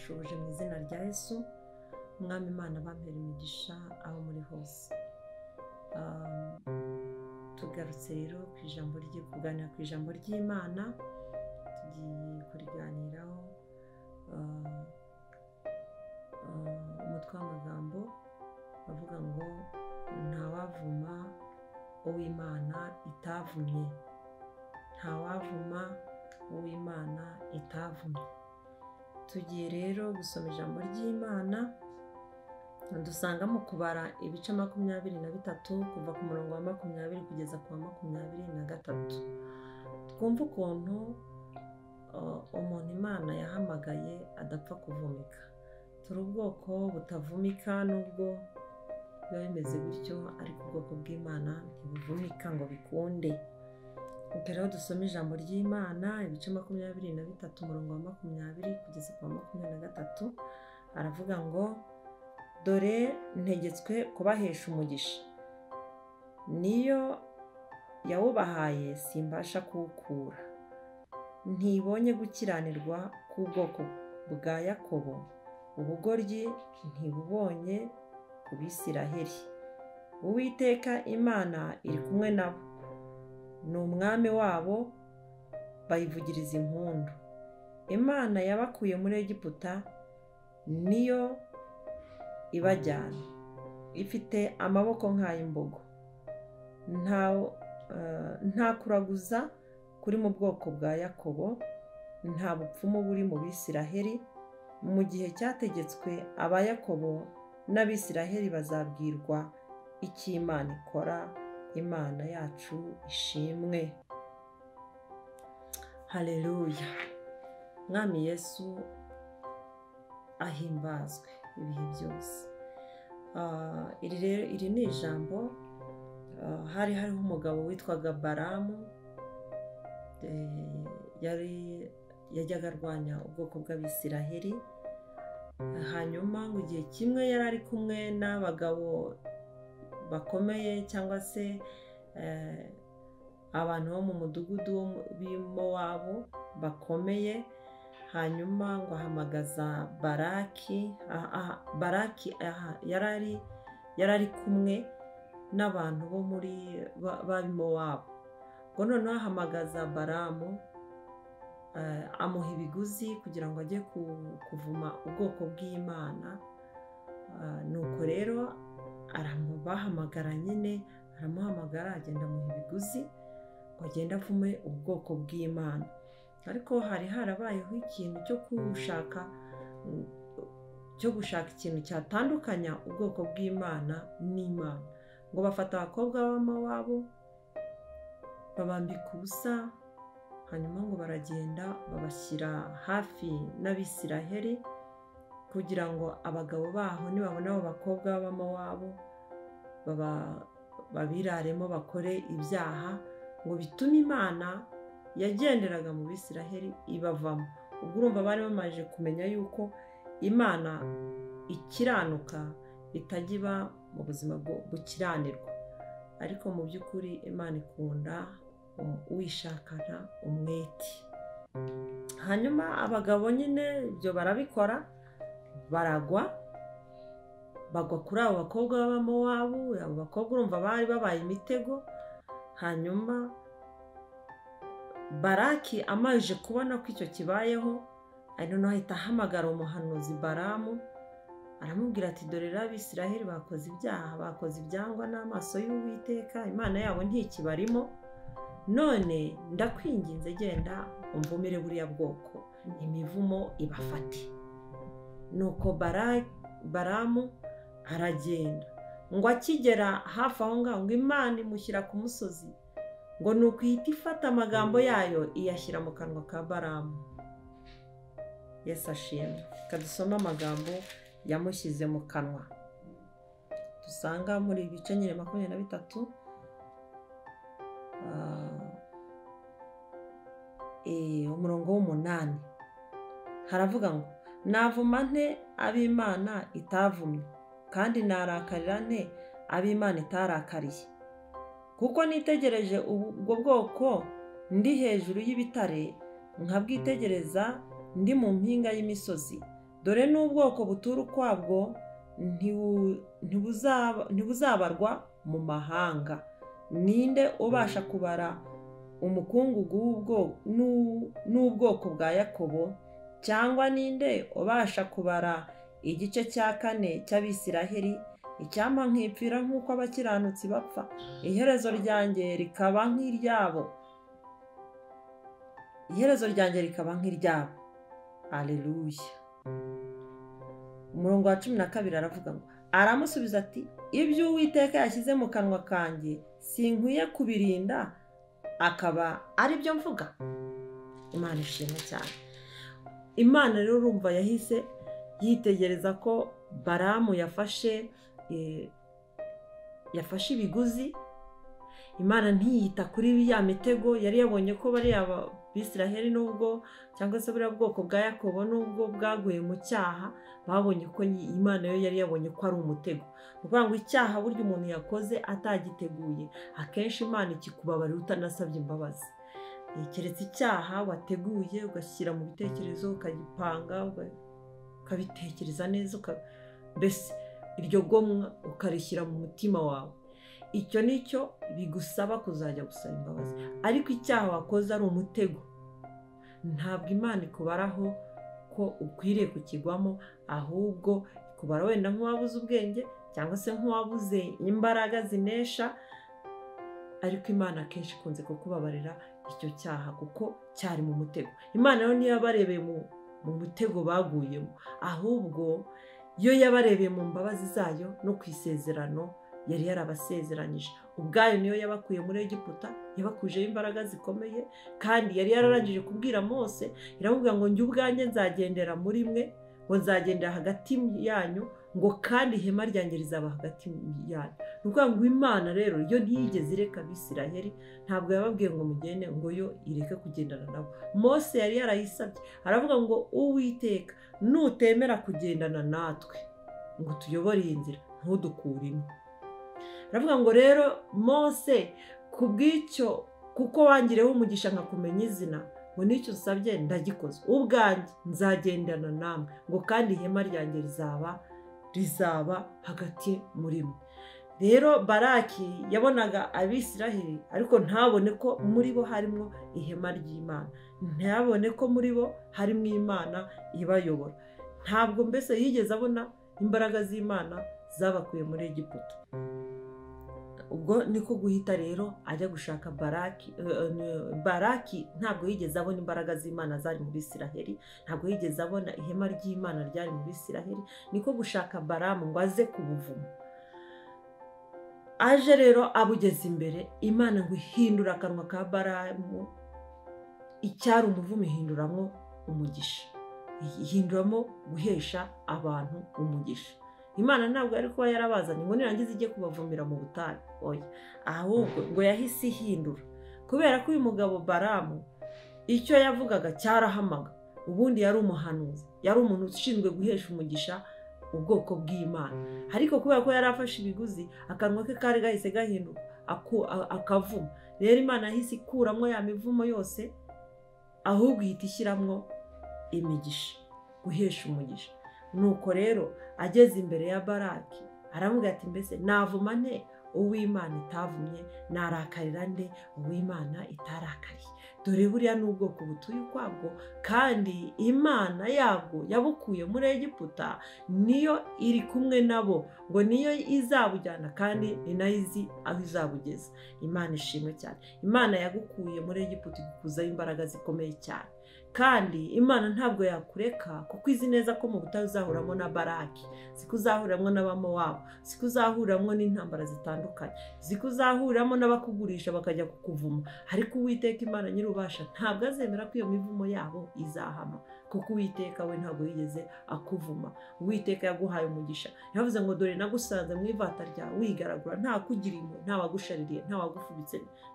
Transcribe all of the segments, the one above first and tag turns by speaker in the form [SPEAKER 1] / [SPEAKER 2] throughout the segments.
[SPEAKER 1] ndabashubuje mu izina rya Yesu. Mwami Imana bampera imigisha aho muri hose. Tugarutse rero kuganira ku ijambo ry'Imana, tugiye kuriganiraho umutwe w'amagambo bavuga ngo ntawavuma uw'Imana itavumye. Ntawavuma uw'Imana itavumye. Tugiye rero gusoma ijambo ry'Imana, dusangamo kubara ibice 23 kuva ku murongo wa 20 kugeza ku wa 23. Twumva ukuntu umuntu Imana yahamagaye adapfa kuvumika. Turi ubwoko butavumika, nubwo biba bimeze gutyo, ariko ubwoko bw'Imana ntibuvumika ngo bikunde. Rero dusome ijambo ry'Imana, ibice 23 umurongo wa 20 kugeza ku wa 23. Aravuga ngo, dore ntegetswe kubahesha umugisha, niyo yawubahaye simbasha kuwukura. Ntibonye gukiranirwa k'ubwoko bwa Yakobo, ubugoryi ntibubonye ku Bisiraheli. Uwiteka Imana iri kumwe nabo, ni umwami wabo, bayivugiriza impundu. Imana yabakuye muri Egiputa niyo ibajyana, ifite amaboko nk'ay'imbogo. Nta kuraguza kuri mu bwoko bwa Yakobo, nta bupfumu buri mu Bisiraheli. Mu gihe cyategetswe aba Yakobo n'Abisiraheli bazabwirwa icyo Imana ikora. Imana yacu ishimwe. Haleluya. Mwami Yesu ahimbazwe ibihe byose. Iri ni ijambo, hariho umugabo witwaga Balamu, yajyaga arwanya ubwoko bw'Abisiraheli. Hanyuma ngo igihe kimwe yari ari kumwe n'abagabo bakomeye, cyangwa se abantu bo mu mudugudu w'Imowabu bakomeye. Hanyuma ngo ahamagaza Baraki. Baraki yari ari kumwe n'abantu bo muri b'Imowabu. Ngo noneho ahamagaza Balamu, amuha ibiguzi kugira ngo ajye kuvuma ubwoko bw'Imana. Nuko rero aramubahamagara, nyine aramuhamagara, agenda amuha ibiguzi ngo agende avume ubwoko bw'Imana. Ariko hari harabayeho ikintu cyo gushaka ikintu cyatandukanya ubwoko bw'Imana n'Imana. Ngo bafata abakobwa b'Imowabu babambika ubusa, hanyuma ngo baragenda babashyira hafi n'Abisiraheli, kugira ngo abagabo baho nibabona abo bakobwa b'Imowabu babiraremo, bakore ibyaha, ngo bitume Imana yagenderaga mu Bisiraheli ibavamo. Ubwo urumva bari bamaze kumenya yuko Imana ikiranuka, itajya iba mu buzima bukiranirwa. Ariko mu by'ukuri Imana ikunda uwishakana umwete. Hanyuma abagabo nyine ibyo barabikora, bagwa kuri abo bakobwa b'Imowabu. Abo bakobwa urumva bari babaye imitego. Hanyuma Baraki amaze kubona ko icyo kibayeho, noneho ahita ahamagara umuhanuzi Balamu, aramubwira ati, dore Abisiraheli bakoze ibyaha, bakoze ibyangwa n'amaso y'Uwiteka, Imana yabo ntikibarimo. None ndakwinginze, genda umvumire buriya bwoko, imivumo ibafate. Nuko Balamu aragenda. Ngo akigera hafi aho ngaho, ngo Imana imushyira ku musozi, ngo nuko ihita ifata amagambo yayo iyashyira mu kanwa ka Balamu. Yesu ashimwe. Kadusoma amagambo yamushyize mu kanwa, dusanga muri ibice 23 umurongo w'8. Haravuga ngo, navuma nte ab'Imana itavumye, kandi narakarira nte ab'Imana itarakariye? Kuko nitegereje ubwo bwoko ndi hejuru y'ibitare, nkabwitegereza ndi mu mpinga y'imisozi, dore n'ubwoko butura ukwabwo ntibuzabarwa mu mahanga. Ninde ubasha kubara umukungugu n'ubwoko bwa Yakobo? Cyangwa ninde ubasha kubara igice cya 4 cy'Abisiraheli? Icyampa nkipfira nk'uko abakiranutsi bapfa, iherezo ryanjye rikaba nk'iryabo. Haleluya. Umurongo wa 12 aravuga ngo, aramusubiza ati, ibyo Uwiteka yashyize mu kanwa kanjye sinkwiye kubirinda akaba ari byo mvuga. Imana ishimwe cyane. Imana rero urumva yahise yitegereza ko Baramu yafashe ibiguzi. Imana ntiyita kuri ya mitego yari yabonye ko bari Abisiraheli nubwo cyangwa se buri bwoko bwa Yakobo nubwo bwaguye mu cyaha, babonye ko Imana yo yari yabonye ko ari umutego. Kuvuga ngo icyaha burya umuntu yakoze atagiteguye, akenshi Imana ikikubabarira utanasabye imbabazi. Keretse icyaha wateguye ugashyira mu bitekerezo, ukagipanga, ukabitekereza neza, mbese iryo gomwa ukarishyira mu mutima wawe, icyo nicyo bigusaba kuzajya gusaba imbabazi. Ariko icyaha wakoze ari umutego, ntabwo Imana ikubaraho ko ukwiriye kukigwamo, ahubwo ikubara wenda nk'uwabuze ubwenge cyangwa se nk'uwabuze imbaraga zinesha. Ariko Imana akenshi ikunze kukubabarira icyo cyaha kuko cyari mu mutego. Imana rero niyo yabarebeye mu mutego baguyemo, ahubwo yo yabarebeye mu mbabazi zayo no ku isezerano yari yarabasezeranyije. Ubwayo niyo yabakuye muri Egiputa, yabakujeho imbaraga zikomeye, kandi yari yararangije kubwira Mose, iramubwira ngo njye ubwanjye nzagendera muri mwe, ngo nzagendera hagati yanyu, ngo kandi ihema ryanjye rizaba hagati yanyu. Ni ukuvuga ngo Imana rero yo ntiyigeze ireka Abisiraheli, ntabwo yababwiye ngo mugende, ngo yo ireke kugendana nabo. Mose yari yarayisabye, aravuga ngo Uwiteka nutemera kugendana natwe ngo tuyobore iyi nzira, ntudukuremo. Aravuga ngo rero Mose, kubw'icyo kuko wangireho umugisha nkakumenya izina, ngo nicyo usabye ndagikoze, ubwanjye nzagendana namwe, ngo kandi ihema ryanjye rizaba hagati muri mwe. Rero Baraki yabonaga Abisiraheli, ariko ntabone ko muri bo harimo ihema ry'Imana, ntabone ko muri bo harimo Imana ibayobora. Ntabwo mbese yigeze abona imbaraga z'Imana zabakuye muri Egiputa. Ubwo niko guhita rero ajya gushaka Baraki ntabwo yigeze abona imbaraga z'Imana zari mu Bisiraheli, ntabwo yigeze abona ihema ry'Imana ryari mu Bisiraheli. Niko gushaka Baramu ngo aze kubuvuma. Aje rero abugeze imbere, Imana ngo ihindura akanwa ka Baramu, icyari umuvumo ihinduramo umugisha, ihinduramo guhesha abantu umugisha. Imana ntabwo yari kuba yarabazanye ngo nirangiza ijye kubavumira mu butayu, oya, ahubwo ngo yahise ihindura. Kubera ko uyu mugabo Baramu icyo yavugaga cyarahamaga, ubundi yari umuhanuzi, yari umuntu ushinzwe guhesha umugisha ubwoko bw'Imana. Ariko kubera ko yari afashe ibiguzi, akanwa ke kari gahise gahinduka akavuma. Rero Imana yahise ikuramo ya mivumo yose, ahubwo ihita ishyiramo imigisha, guhesha umugisha. Nuko rero ageze imbere ya Baraki, aramubwira ati, mbese navuma nte uw'Imana itavumye, narakarira nde uw'Imana itarakariye? Dore buriya n'ubwoko butuye ukwabwo, kandi Imana yabwo yabukuye muri Egiputa, niyo iri kumwe nabo, ngo niyo izabujyana kandi ni nayo izi aho izabugeza. Imana ishimwe cyane. Imana yagukuye muri Egiputa igukuzaho imbaraga zikomeye cyane, kandi Imana ntabwo yakureka kuko izi neza ko mu butayu uzahuramo na Baraki, zikuzahuriramo n'Abamowabu, zikuzahuriramo n'intambara zitandukanye, zikuzahuriramo n'abakugurisha bakajya kukuvuma. Ariko Uwiteka Imana nyir'ububasha ntabwo azemera ko iyo mivumo yabo izahama, kuko Uwiteka we ntabwo yigeze akuvuma. Uwiteka yaguhaye umugisha, yavuze ngo dore nagusanze mu ivata ryawe wigaragura, nta kugira impuhwe, nta wagushaririye,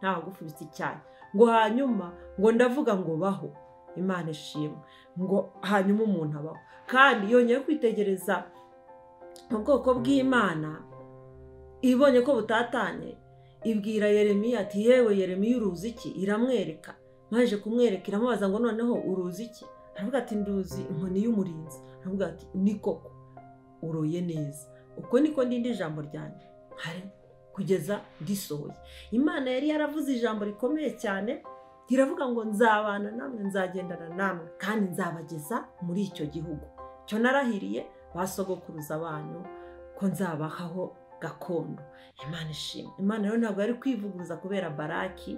[SPEAKER 1] nta wagufubitse icyayi, ngo hanyuma ngo ndavuga ngo baho. Imana ishimwe, ngo hanyuma umuntu abaho. Kandi yongeye kwitegereza ubwoko bw'Imana, ibonye ko butatanye, ibwira Yeremiya ati, yewe Yeremiya uruzi iki? Iramwereka, maze kumwereka iramubaza ngo noneho uruzi iki? Aravuga ati, nduzi inkoni y'umurinzi. ntuvuga ati ni koko uroye neza, uko niko ndindi ijambo ryanjye hari kugeza ndisohoye. Imana yari yaravuze ijambo rikomeye cyane, iravuga ngo nzabana namwe, nzagendana namwe, kandi nzabageza muri icyo gihugu cyo narahiriye basogokuruza banyu ko nzabahaho gakondo. Imana ishimwe. Imana rero ntabwo yari kwivuguruza kubera Baraki,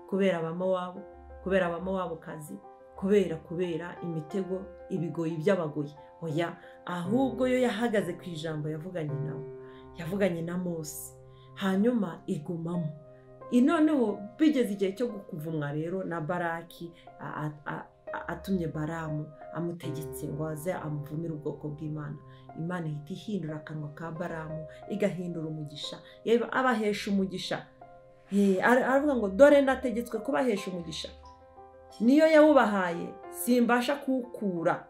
[SPEAKER 1] kubera abamowabu, kubera abamowabukazi, kubera imitego, ibigoyi by'abagoyi. Oya, ahubwo yo yahagaze ku ijambo yavuganye nabo, yavuganye na Mose, hanyuma igumamo. Noneho bigeze igihe cyo kuvumwa rero na Baraki atumye Baramu amutegetse ngo aze amuvumire ubwoko bw'Imana. Imana ihita ihindura akanwa ka Baramu, igahindura umugisha, abahesha umugisha. Aravuga ngo dore ndategetswe kubahesha umugisha, niyo yawubahaye simbasha kuwukura.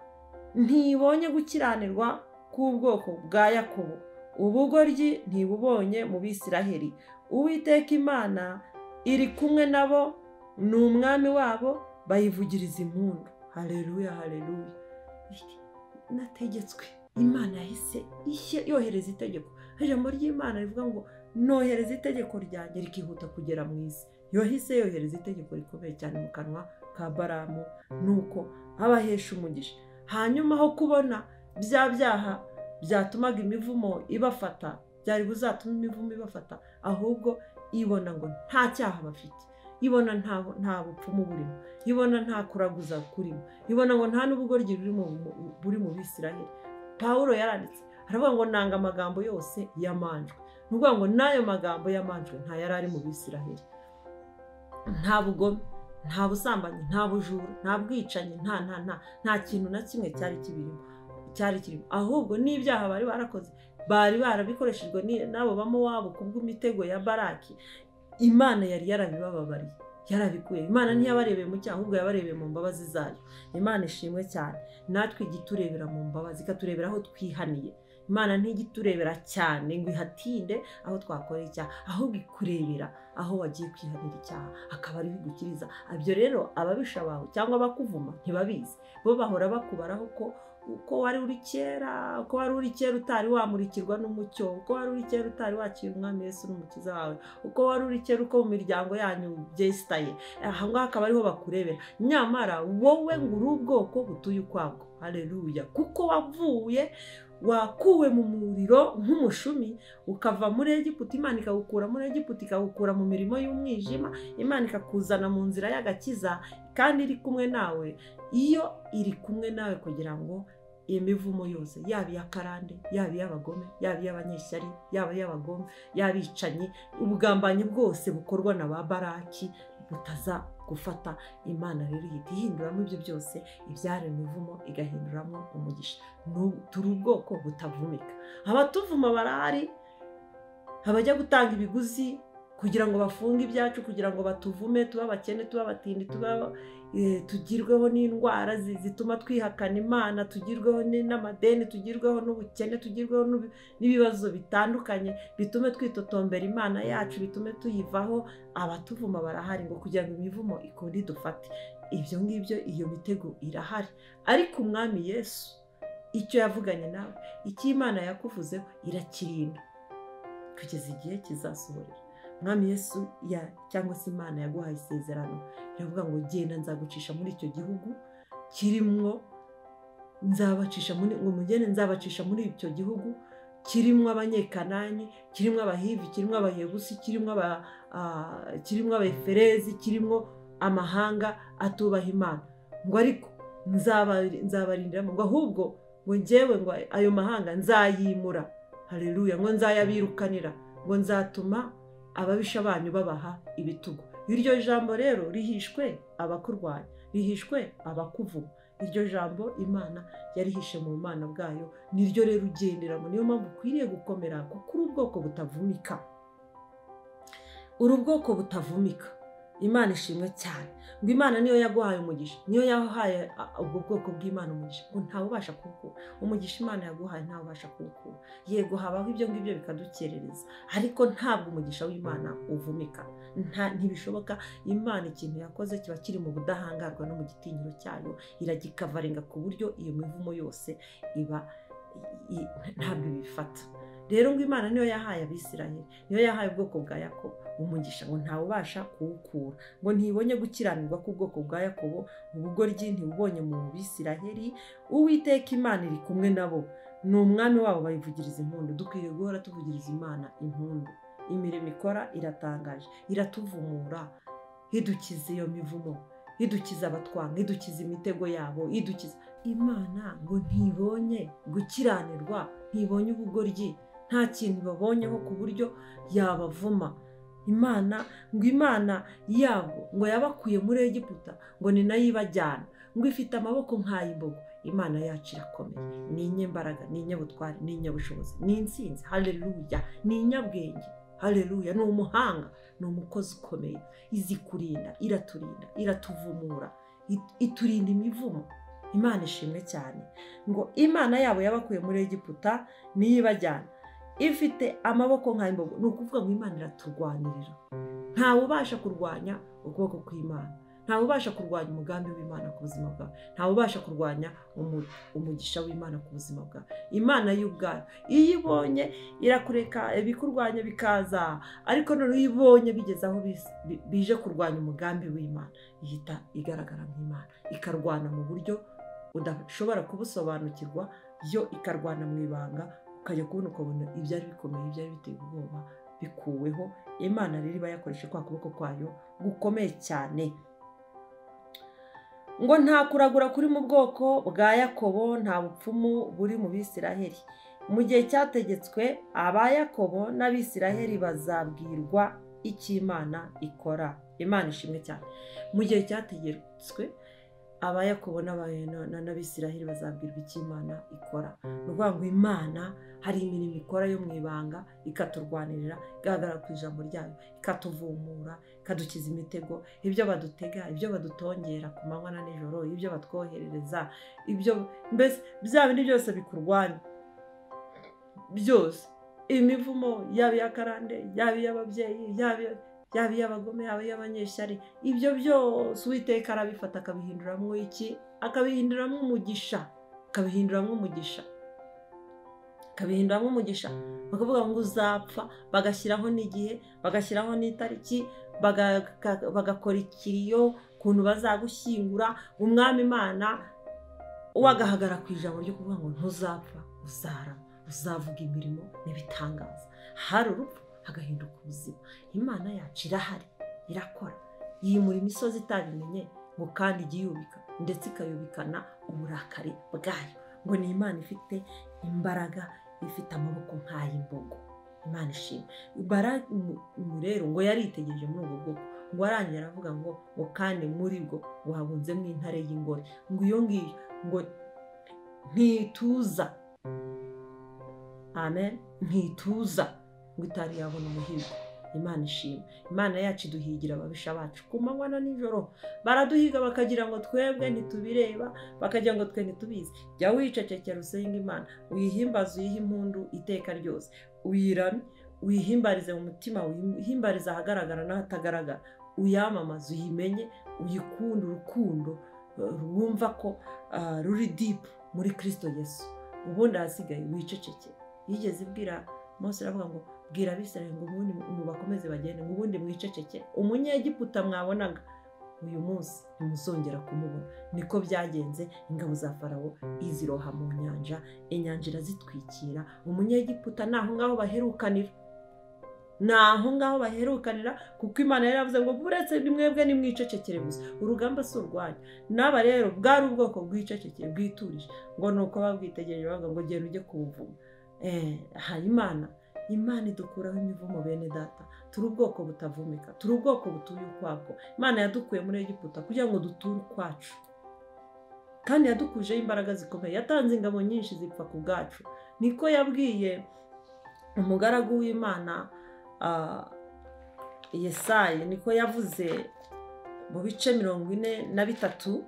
[SPEAKER 1] Ntibonye gukiranirwa k'ubwoko bwa Yakobo, ubugoryi ntibubonye mu Bisiraheli. Uwiteka Imana iri kumwe nabo, ni umwami wabo, bayivugiriza impundu. Haleluya, haleluya. Nategetswe. Imana yahise yohereza itegeko. Ijambo ry'Imana rivuga ngo nohereza itegeko ryanjye rikihuta kugera mu isi. Yahise yohereza itegeko rikomeye cyane mu kanwa ka Baramu, nuko abahesha umugisha. Hanyuma aho kubona bya byaha byatumaga imivumo ibafata, byari buzatuma imivumo ibafata, ahubwo ibona ngo nta cyaha bafite, ibona nta bupfumu burimo, ibona nta kuraguza kurimo, ibona ngo nta n'ubugoryi buri mu Bisiraheli. Pawulo yaranditse aravuga ngo nanga amagambo yose yamanjwe. Nuvuga ngo n'ayo magambo yamanjwe nta yari ari mu Bisiraheli. Nta bugome, nta busambanyi, nta bujura, nta bwicanyi, nta kintu na kimwe cyari kirimo. Ahubwo n'ibyaha bari barakoze, bari barabikoresherwa n'abo bamowabu kubw'imitego ya Baraki. Imana yari yarabibababariye, yarabikuye. Imana ntiyabarebeye mu cyaha, ahubwo yabarebeye mu mbabazi zayo. Imana ishimwe cyane. Natwe igiturebera mu mbabazi, ikaturebera aho twihaniye. Imana ntigiturebera cyane ngo ihatinde aho twakoreye icyaha, ahubwo ikurebera aho wagiye kwihanira icyaha, akaba ari bigukiriza. Ibyo rero ababisha bawe cyangwa abakuvuma ntibabizi, bo bahora bakubaraho uko wari uri kera, uko wari uri kera utari wamurikirwa n'umucyo, uko wari uri kera utari wakira umwami Yesu n'umukiza wawe, uko wari uri kera uko mu miryango yanyu byesitaye. Aha ngaha akaba ariho bakurebera. Nyamara wowe ngo uri ubwoko butuye ukwabwo. Haleluya. Kuko wakuwe mu muriro nk'umushumi, ukava muri Egiputa, Imana ikagukura muri Egiputa, ikagukura mu mirimo y'umwijima, Imana ikakuzana mu nzira y'agakiza, kandi iri kumwe nawe. Iyo iri kumwe nawe kugira ngo imivumo yose, yaba iy'akarande, yaba iy'abagome, yaba iy'abanyeshyari, yaba iy'abagome, y'abicanyi, ubugambanyi bwose bukorwa na ba Baraki butaza gufata. Imana rero ihita ihinduramo ibyo byose, ibyari imivumo igahinduramo umugisha. Turi ubwoko butavumika. Abatuvuma barahari, abajya gutanga ibiguzi kugira ngo bafunge ibyacu, kugira ngo batuvume, tuba abakene, tuba abatindi, tugirweho n'indwara zituma twihakana Imana, tugirweho n'amadeni, tugirweho n'ubukene, tugirweho n'ibibazo bitandukanye bitume twitotombera Imana yacu, bitume tuyivaho. Abatuvuma barahari ngo kugira ngo imivumo ikunde idufate. Ibyo ngibyo, iyo mitego irahari. Ariko umwami Yesu icyo yavuganye nawe, icyo Imana yakuvuzeho irakirinda kugeza igihe kizasohorera. Umwami Yesu cyangwa se Imana yaguhaye isezerano, iravuga ngo genda nzagucisha muri icyo gihugu kirimwo, nzabacisha muri icyo gihugu kirimo Abanyekanani, kirimo Abahivi, kirimo Abayebusi, kirimo Abeferezi, kirimo amahanga atubaha Imana. Ngo ariko nzabarindiramo, ngo ahubwo ngo njyewe ngo ayo mahanga nzayimura. Haleluya. Ngo nzayabirukanira, ngo nzatuma ababisha banyu babaha ibitugu. Iryo jambo rero rihishwe abakurwanya, rihishwe abakuvuma. Iryo jambo Imana yarihishe mu Mana bwayo, niryo rero ugenderamo. Niyo mpamvu ukwiriye gukomera, kuko uri ubwoko butavumika. Uri ubwoko butavumika. Imana ishimwe cyane ngo Imana niyo yaguhaye umugisha, niyo yahaye ubwo bwoko bw'Imana umugisha, ngo ntawe ubasha kuwukura. Umugisha Imana yaguhaye ntawe ubasha kuwukura. Yego habaho ibyo ngibyo bikadukerereza, ariko ntabwo umugisha w'Imana uvumika, ntibishoboka. Imana ikintu yakoze kiba kiri mu budahangarwa no mu gitinyiro cyayo, iragikavaringa ku buryo iyo mivumo yose iba ntabwo ibifata. Rero ngo Imana niyo yahaye Abisiraheli, niyo yahaye ubwoko bwa Yakobo umugisha, ngo ntawe ubasha kuwukura. Ngo ntibonye gukiranirwa k'ubwoko bwa Yakobo, ubugoryi ntibubonye mu Bisiraheli. Uwiteka Imana iri kumwe nabo, ni umwami wabo, bayivugiriza impundu. Dukwiriye guhora tuvugiriza Imana impundu. Imirimo ikora iratangaje, iratuvumura, idukiza iyo mivumo, idukiza abatwanga, idukiza imitego yabo, idukiza. Imana ngo ntibonye gukiranirwa, ntibonye ubugoryi, nta kintu babonyeho ku buryo yabavuma. Imana ngo Imana yabo ngo yabakuye muri Egiputa, ngo ni nayo ibajyana, ngo ifite amaboko nk'ay'imbogo. Imana yacu irakomeye, ni inyembaraga, ni inyabutware, ni inyabushobozi, ni intsinzi. Haleluya! Ni inyabwenge. Haleluya! Ni umuhanga, ni umukozi ukomeye. Izi kurinda, iraturinda, iratuvumura, iturinda imivumo. Imana ishimwe cyane ngo Imana yabo yabakuye muri Egiputa, niyo ibajyana, ifite amaboko nk'ay'imbogo. Ni ukuvuga ngo Imana iraturwanirira. Ntawe ubasha kurwanya ukuboko kw'Imana, ntawe ubasha kurwanya umugambi w'Imana ku buzima bwawe, ntawe ubasha kurwanya umugisha w'Imana ku buzima bwawe. Imana y'ubwayo iyo ibonye irakureka ibikurwanya bikaza, ariko noneho iyo ibonye bigeze aho bije kurwanya umugambi w'Imana, ihita igaragara nk'Imana, ikarwana mu buryo udashobora kubusobanukirwa, yo ikarwana mu ibanga, ukajya kubona ukabona ibyari bikomeye, ibyari biteye ubwoba bikuweho. Imana rero iba yakoresha kwa kuboko kwayo gukomeye cyane. Ngo nta kuragura kuri mu bwoko bwa Yakobo, nta bupfumu buri mu Bisiraheli. Mu gihe cyategetswe, aba Yakobo n'Abisiraheli bazabwirwa icyo Imana ikora. Imana ishimwe cyane. Mu gihe cyategetswe, aba Yakobo n'Abisiraheli bazabwirwa icyo Imana ikora. Ni ukuvuga ngo Imana hari imirimo ikora yo mu ibanga, ikaturwanirira, igahagarara ku ijambo ryayo, ikatuvumura, ikadukiza imitego, ibyo badutega, ibyo badutongera ku manywa na nijoro, ibyo batwoherereza, ibyo mbese bya bindi byose bikurwanya byose, imivumo yaba iy'akarande, yaba iy'ababyeyi, yaba iy'abagome, yaba iy'abanyeshyari, ibyo byose Uwiteka arabifata akabihinduramo iki? Akabihinduramo umugisha, akabihinduramo umugisha, akabihinduramo umugisha. Bakavuga ngo uzapfa, bagashyiraho n'igihe, bagashyiraho n'itariki, bagakora ikiriyo kuntu bazagushyingura. Umwami Imana wagahagarara ku ijambo ryo kuvuga ngo ntuzapfa, uzarama, uzavuga imirimo n'ibitangaza. Hari urupfu hagahinduka ubuzima. Imana yacu irahari, irakora, yimura imisozi itabimenye, ngo kandi ijya yubika ndetse ikayubikana uburakari bwayo. Ngo ni Imana ifite imbaraga, ifite amaboko nk'ay'imbogo. Imana ishimwe. Rero ngo yaritegereje muri ubwo bwoko, ngo arangira aravuga ngo kandi muri bwo ngo habunzemo intare y'ingore. Ngo iyo ngiyo ngo ntituza, amen, ntituza, ngo itari yabona umuhigo. Imana ishimwe. Imana yacu iduhigira ababisha bacu ku manywa na nijoro. Baraduhiga bakagira ngo twebwe ntitubireba, bakagira ngo twe ntitubizi. Jya wicecekera usenga Imana, uyihimbaze, uyihe impundu iteka ryose, uyiramye, uyihimbarize mu mutima, uyihimbarize ahagaragara n'ahatagaragara, uyamamaze, uyimenye, uyikunde urukundo rwumva ko ruri deep muri Kristo Yesu. Ubundi ahasigaye wicecekere. Yigeze ibwira Mose aravuga ngo bwira Abisiraheli ngo ubundi bakomeze bagende, ngo ubundi mwicecekere. Umunyegiputa mwabonaga uyu munsi ntimuzongera kumubona. Niko byagenze. Ingabo za Farawo iziroha mu nyanja, inyanja irazitwikira. Umunyegiputa naho ngaho baherukanira, naho ngaho baherukanira, kuko Imana yari yavuze ngo buretse mwebwe nimwicecekere gusa, urugamba si urwanyu. N'aba rero bwari ubwoko bwicecekere, bwiturije, ngo nuko babwitegereje bavuga ngo genda ujye kubuvuma. Imana idukuraho imivumo bene data. Turi ubwoko butavumika, turi ubwoko butuye ukwabwo. Imana yadukuye muri Egiputa kugira ngo duture ukwacu, kandi yadukujeho imbaraga zikomeye. Yatanze ingabo nyinshi zipfa ku bwacu. Niko yabwiye umugaragu w'Imana Yesayi, niko yavuze mu bice 43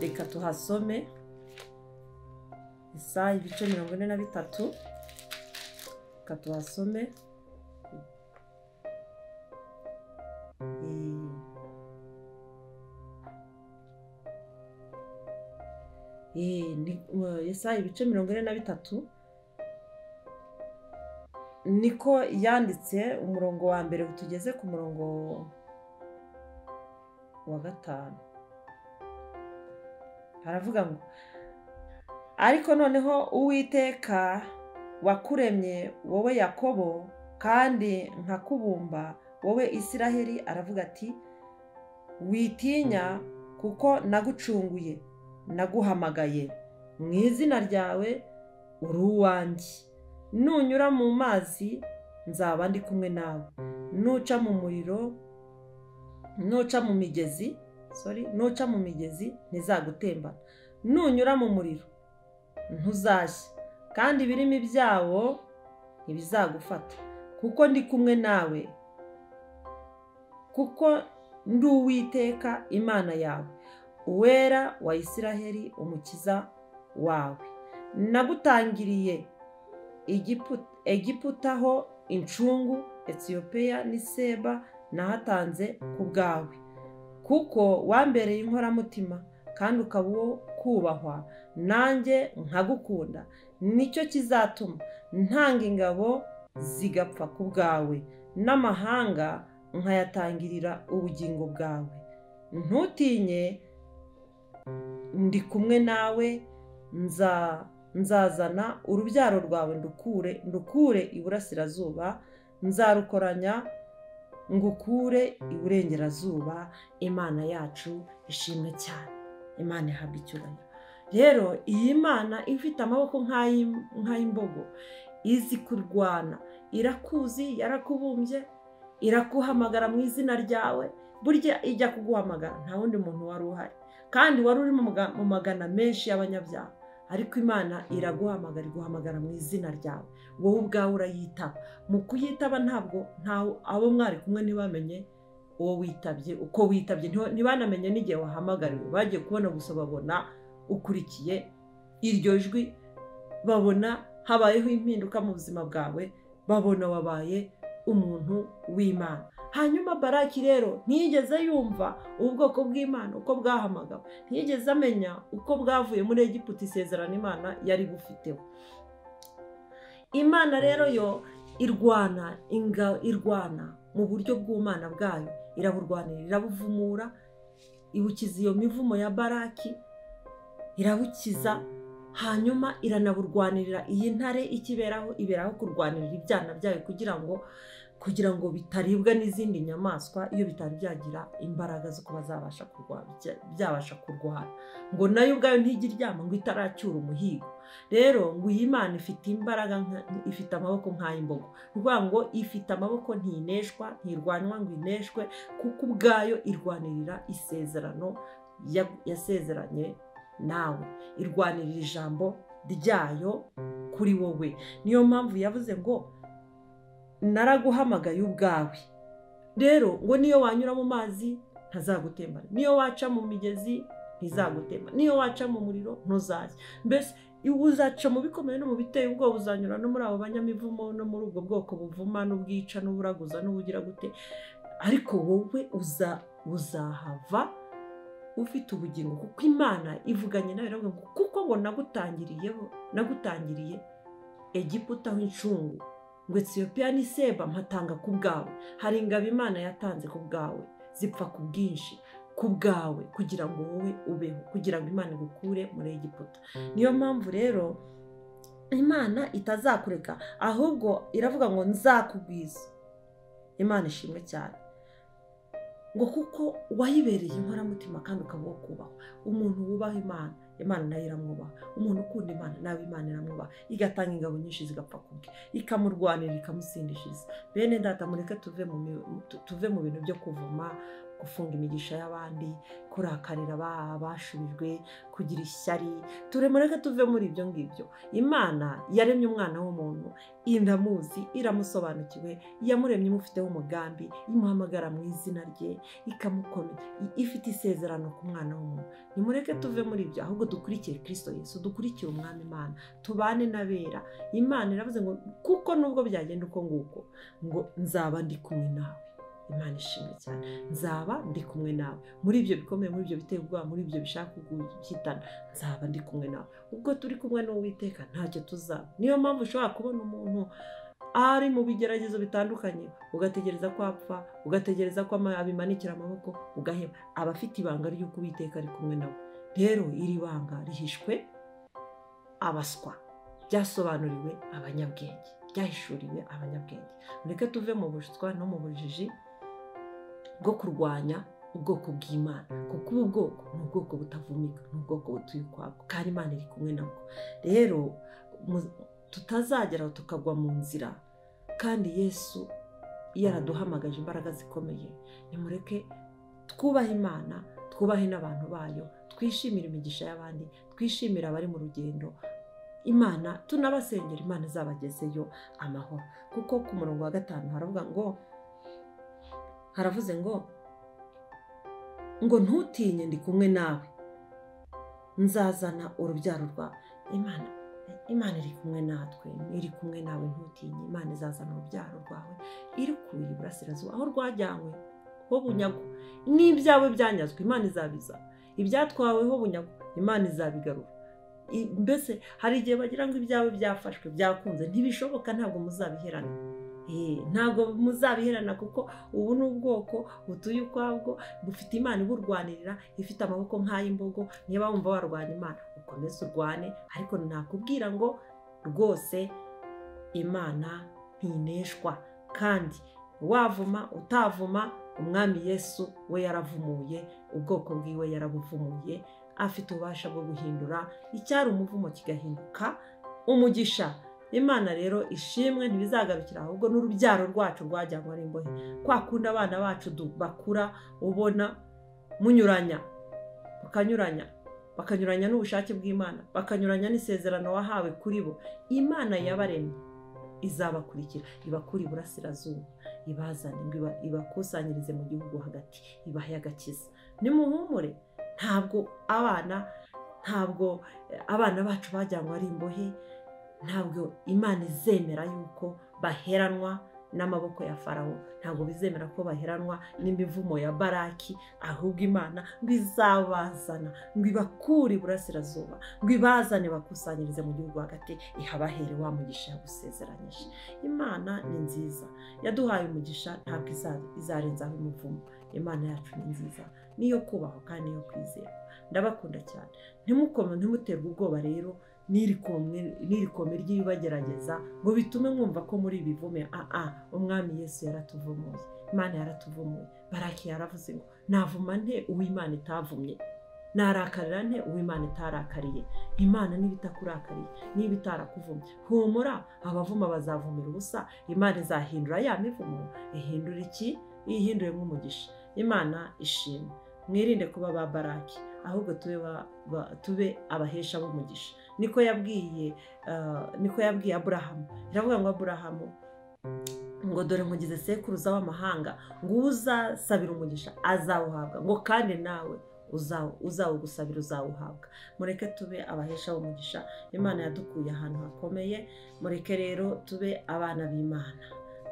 [SPEAKER 1] reka tuhasome Yesaya ibice 43 reka tuhasome Yesaya ibice 43 niko yanditse umurongo wa mbere tugeze ku murongo wa 5 haravuga ngo ariko noneho Uwiteka wakuremye wowe Yakobo kandi nkakubumba wowe Isiraheli aravuga ati witinya kuko nagucunguye naguhamagaye mu izina ryawe uri uwanjye nunyura mu mazi nzaba ndi kumwe nawe nuca mu muriro nuca mu migezi ntizagutembana nunyura mu muriro ntuzashya kandi ibirimi byawo ntibizagufata kuko ndi kumwe nawe kuko ndi Uwiteka Imana yawe uwera wa Isiraheli umukiza wawe nagutangiriye Egiputa ho incungu Etiyopiya n'Iseba nahatanze ku bwawe kuko wambereye inkoramutima kandi ukaba uwo kubahwa nanjye nkagukunda nicyo kizatuma ntanga ingabo zigapfa ku bwawe n'amahanga nkayatangirira ubugingo bwawe ntutinye ndi kumwe nawe nzazana urubyaro rwawe ndukure iburasirazuba nzarukoranya ngukure iburengerazuba Imana yacu ishimwe cyane Imana ihabwa icyubahiro rero iyi Mana ifite amaboko nk'ay'imbogo izi kurwana irakuzi yarakubumbye irakuhamagara mu izina ryawe burya ijya kuguhamagara nta wundi muntu wari uhari kandi wari uri mu magana menshi y'abanyabyaha ariko Imana iguhamagara mu izina ryawe wowe ubwawe urayitaba mu kuyitaba ntabwo abo mwari kumwe ntibamenye uwo witabye uko witabye ntibanamenye n'igihe wahamagariwe bagiye kubona gusa babona ukurikiye iryo jwi babona habayeho impinduka mu buzima bwawe babona wabaye umuntu w'Imana hanyuma Baraki rero ntiyigeze yumva ubwoko bw'Imana uko bwahamagawe ntiyigeze amenya uko bwavuye muri Egiputa isezerano Imana yari bufiteho Imana rero yo irwana mu buryo bw'Imana bwayo iraburwanira irabuvumura ibukiza iyo mivumo ya Baraki irabukiza hanyuma iranaburwanirira iyi ntare iberaho kurwanirira ibyana byayo kugira ngo bitaribwa n'izindi nyamaswa iyo bitari byagira imbaraga zo kuba byabasha kurwana ngo nayo ubwayo ntigiryama ngo itaracyura umuhigo rero ngo iyi Mana ifite imbaraga ifite amaboko nk'ay'imbogo kuvuga ngo ifite amaboko ntineshwa ntirwanwa ngo ineshwe kuko ubwayo irwanirira isezerano yasezeranye nawe irwanirira ijambo ryayo kuri wowe niyo mpamvu yavuze ngo naraguhamagaye ubwawe rero ngo niyo wanyura mu mazi ntazagutembana niyo waca mu migezi ntizagutembana niyo waca mu muriro ntuzajya mbese uzaca mu bikomeye no mu biteye ubwoba uzanyura no muri abo banyamivumo no muri ubwo bwoko buvuma n'ubwica n'uburaguza n'ubugira gute ariko wowe uzahava ufite ubugingo kuko Imana ivuganye nawe rero kuko ngo nagutangiriye Egiputa ho incungu ngo Etiyopiya n'Iseba mpatanga ku bwawe hari ingabo Imana yatanze ku bwawe zipfa ku bwinshi ku bwawe kugira ngo wowe ubeho kugira ngo Imana igukure muri Egiputa niyo mpamvu rero Imana itazakureka ahubwo iravuga ngo nzakugwiza Imana ishimwe cyane ngo kuko wayibereye inkoramutima kandi ukaba wo kubaho umuntu wubaha Imana nayo iramwubaha umuntu ukunda Imana nawe Imana iramwubaha igatanga ingabo nyinshi zigapfa kubwe ikamurwanira ikamusindishiriza bene data mureke tuve mu bintu byo kuvuma gufunga imigisha y'abandi, kurakarira abashubijwe, kugira ishyari. Turemureke tuve muri ibyo ngibyo. Imana yaremye umwana w'umuntu, iramuzi, iramusobanukiwe, yamuremye imufiteho umugambi, imuhamagara mu izina rye, ikamukomeza, ifite isezerano ku mwana w'umuntu. Nimureke tuve muri ibyo, ahubwo dukurikire Kristo Yesu, dukurikire umwami Imana, tubane n'abera. Imana iravuze ngo kuko nubwo byagenda uko nguko, ngo nzaba ndi kumwe nawe. Imana ishimwe cyane, nzaba ndi kumwe nawe muri ibyo bikomeye, muri ibyo biteye ubwoba, muri ibyo bishaka kuguhitana, nzaba ndi kumwe nawe. Ubwo turi kumwe n'Uwiteka ntacyo tuzaba. Niyo mpamvu ushobora kubona umuntu ari mu bigeragezo bitandukanye, ugategereza ko apfa, ugategereza ko abimanikira amaboko, ugaheba. Aba afite ibanga ry'uko Uwiteka ari kumwe nawe. Rero iri banga rihishwe abaswa, byasobanuriwe abanyabwenge, byahishuriwe abanyabwenge. Mureke tuve mu buswa no mu bujiji bwo kurwanya ubwoko bw'Imana, kuko ubu bwoko ni ubwoko butavumika, ni ubwoko butuye ukwabwo, kandi Imana iri kumwe nabwo. Rero tutazageraho tukagwa mu nzira, kandi Yesu yaraduhamagaje imbaraga zikomeye. Nimureke twubahe Imana, twubahe n'abantu bayo, twishimire imigisha y'abandi, twishimire abari mu rugendo. Imana tunabasengera, Imana izabagezeyo amahoro. Kuko ku murongo wa 5 haravuga ngo, haravuze ngo ntutinye, ndi kumwe nawe, nzazana urubyaro rwawe. Imana iri kumwe natwe, iri kumwe nawe, ntutinye. Imana izazana urubyaro rwawe irikuye iburasirazuba, aho rwajyanywe ho bunyago, n'ibyawe byanyazwe Imana izabiza, ibyatwaweho bunyago Imana izabigarura. Mbese hari igihe bagira ngo ibyawe byafashwe, byakunze, ntibishoboka, ntabwo muzabiherana. Ntabwo muzabiherana, kuko ubu ni ubwoko butuye ukwabwo, bufite Imana iburwanirira, ifite amaboko nk'ay'imbogo. Niba wumva warwana Imana, ukomeze urwane, ariko nakubwira ngo rwose Imana ntineshwa. Kandi wavuma utavuma, umwami Yesu we yaravumuye, ubwoko bwiwe yarabuvumuye, afite ububasha bwo guhindura icyari umuvumo kigahinduka umugisha. Imana rero ishimwe, ntibizagarukira ahubwo n'urubyaro rwacu rwajyanywe ari imbohe. Kwa kundi abana bacu bakura ubona munyuranya, bakanyuranya n'ubushake bw'Imana, bakanyuranya n'isezerano wahawe kuri bo. Imana yabaremye izabakurikira, ibakura iburasirazuba, ibazane, ibakusanyirize mu gihugu hagati, ibahe agakiza. Nimuhumure, ntabwo abana bacu bajyanywe ari imbohe. Ntabwo Imana izemera yuko baheranwa n'amaboko ya Farawo, ntabwo bizemera ko baheranwa n'imivumo ya Baraki, ahubwo Imana bizabazana, ngo ibakure iburasirazuba, ngo ibazane bakusanyirize mu gihugu hagati, ihabahere wa mugisha yagusezeranyije. Imana ni nziza, yaduhaye umugisha, ntabwo izarenzaho umuvumo. Imana yacu ni nziza, niyo kubahwa kandi niyo kwizera. Ndabakunda cyane, ntimuterwe ubwoba rero n'irikome ry'ibibagerageza ngo bitume mwumva ko muri ibivume. Umwami Yesu yaratuvumuye, Imana yaratuvumuye. Baraki yaravuze ngo navuma nte uw'Imana itavumye, narakarira nte uw'Imana itarakariye. Imana niba itakurakariye, niba itarakuvumye, humura, abavuma bazavumira ubusa. Imana izahindura ya mivumo. Ihindura iki? Ihindure nk'umugisha. Imana ishimwe. Mwirinde kuba ba Baraki, ahubwo tube abahesha b'umugisha. Niko yabwiye Aburahamu. Iravuga ngo Aburahamu, ngo dore nkugize sekuruza w'amahanga, ngo uzasabira umugisha azawuhabwa, ngo kandi nawe uzawugusabira uzawuhabwa. Mureke tube abahesha b'umugisha. Imana yadukuye ahantu hakomeye. Mureke rero tube abana b'Imana,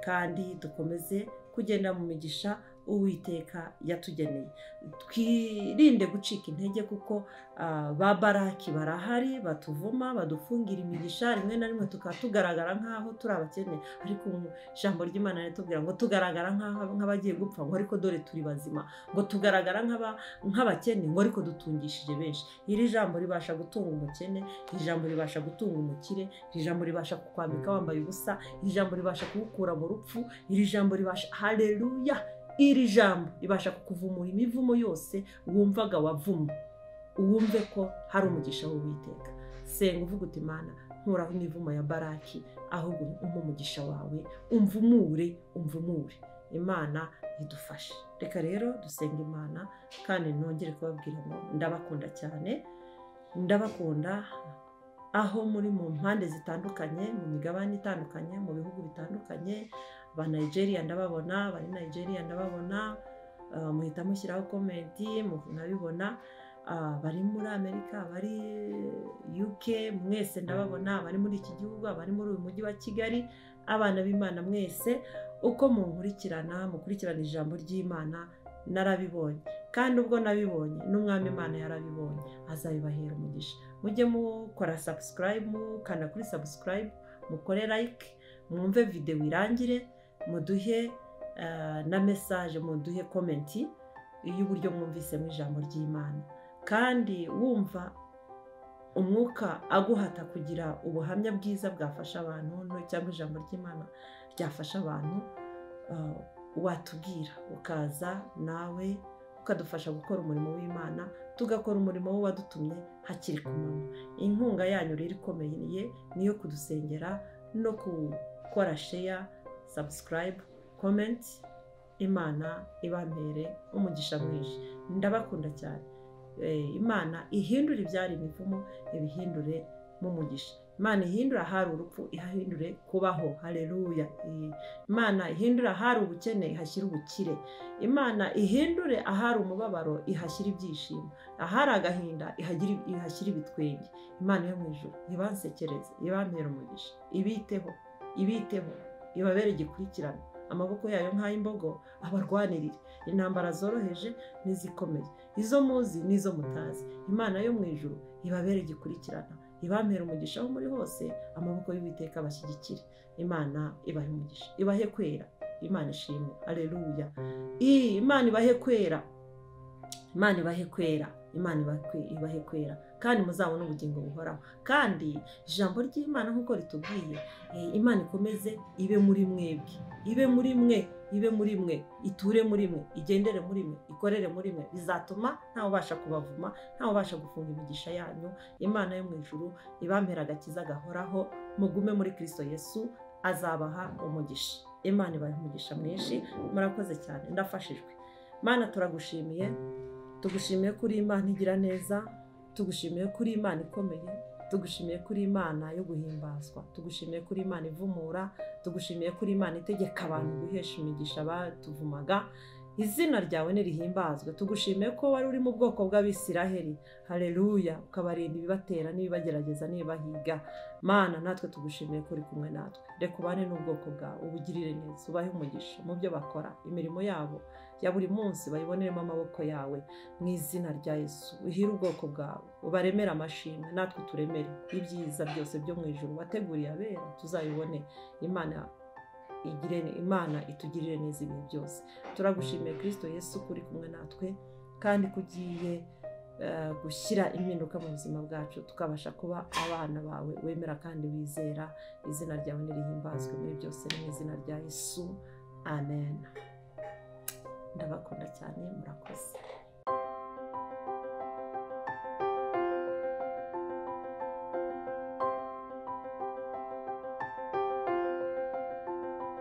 [SPEAKER 1] kandi dukomeze kugenda mu migisha Uwiteka yatugeneye. Twirinde gucika intege, kuko ba Baraki barahari, batuvuma, badufungira imigisha. Rimwe na rimwe tukaba tugaragara nk'aho turi abakene, ariko ijambo ry'Imana ritubwira ngo tugaragara nk'abagiye gupfa, ngo ariko dore turi bazima. Ngo tugaragara nk'abakene, ngo ariko dutungishije benshi. Iri jambo ribasha gutunga umukene, iri jambo ribasha gutunga umukire, iri jambo ribasha kukwambika wambaye ubusa, iri jambo ribasha kugukura mu rupfu, iri jambo ribasha, haleluya, iri jambo ribasha kukuvumura imivumo yose wumvaga wavumwe. Uwumve ko hari umugisha w'Uwiteka. Senga uvuga uti Imana, nkuraho imivumo ya Baraki, ahubwo umugisha wawe umvumure. Imana idufashe. Reka rero dusenga Imana kandi nongere kubabwira ngo ndabakunda cyane, ndabakunda aho muri mu mpande zitandukanye, mu migabane itandukanye, mu bihugu bitandukanye. Aba Nigeria ndababona, abari Nigeria ndababona, muhita mushyiraho komenti mukabibona. Bari muri Amerika, bari UK, mwese ndababona, abari muri iki gihugu, abari muri uyu mujyi wa Kigali, abana b'Imana mwese uko mukurikirana ijambo ry'Imana narabibonye, kandi ubwo nabibonye n'umwami Imana yarabibonye, azabibahera umugisha. Mujye mukora subscribe, mukanda kuri subscribe, mukore like, mwumve video irangire, muduhe na message, muduhe komenti y'uburyo mwumvise mu ijambo ry'Imana. Kandi wumva umwuka aguhata kugira ubuhamya bwiza bwafasha abantu, cyangwa ijambo ry'Imana ryafasha abantu, watubwira ukaza nawe ukadufasha gukora umurimo w'Imana, tugakora umurimo wadutumye hakiri ku manywa. Inkunga yanyu rero ikomeye niyo kudusengera no gukora share, subscribe, comment. Imana ibampere umugisha mwinshi. Ndabakunda cyane. Imana ihindura ibyari imivumo ibihindure mu mugisha. Imana ihindura ahari urupfu ihahindure kubaho. Haleluya. Imana ihindura ahari ubukene ihashyira ubukire. Imana ihindure ahari umubabaro ihashyira ibyishimo. Ahari agahinda ihashyira ibitwenge. Imana yo mu ijuru ibansekereze, ibampere umugisha, ibiteho, ibabere igikurikirana. Amaboko yayo nk'ay'imbogo abarwanirire. Intambara zoroheje n'izikomeye, izo muzi n'izo mutazi. Imana yo mu ijuru ibabere igikurikirana, ibampere umugisha aho muri hose. Amaboko y'Uwiteka abashyigikire. Imana ibahe umugisha, ibahe kwera. Imana ishimwe. Haleluya. Imana ibahe kwera, Imana ibahe kwera, Imana ibahe kwera, kandi muzabona ubugingo buhoraho. Kandi ijambo ry'Imana nk'uko ritubwiye, Imana ikomeze ibe muri mwebwe, ibe muri mwe, iture muri mwe, igendere muri mwe, ikorere muri mwe. Bizatuma ntawe ubasha kubavuma, ntawe ubasha gufunga imigisha yanyu. Imana yo mu ijuru ibampera agakiza gahoraho. Mugume muri Kristo Yesu, azabaha umugisha. Imana ibahe umugisha mwinshi. Murakoze cyane, ndafashijwe. Mana turagushimiye, tugushimiye kuri Imana igira neza, tugushimiye kuri Imana ikomeye, tugushimiye kuri Imana yo guhimbazwa, tugushimiye kuri Imana ivumura, tugushimiye kuri Imana itegeka abantu guhesha imigisha batuvumaga. Izina ryawe nirihimbazwe. Tugushimiye ko wari uri mu bwoko bw'Abisiraheli. Haleluya. Ukabarinda ibibatera n'ibibagerageza n'ibibahiga. Mana natwe tugushimiye ko uri kumwe natwe. Reka ubane n'ubwoko bwawe, ubugirire neza, ubahe umugisha mu byo bakora, imirimo yabo ya buri munsi bayiboneremo amaboko yawe. Mu izina rya Yesu uhire ubwoko bwawe, ubaremere amashimwe, natwe turemere ibyiza byose byo mu ijuru wateguriye abera tuzabibone. Imana itugirire neza ibihe byose. Turagushimiye Kristo Yesu kuri kumwe natwe, kandi kugiye gushyira impinduka mu buzima bwacu, tukabasha kuba abana bawe wemera kandi wizera. Izina ryawe nirihimbazwe muri byose, mu izina rya Yesu. Amen. Ndabakunda cyane, murakoze.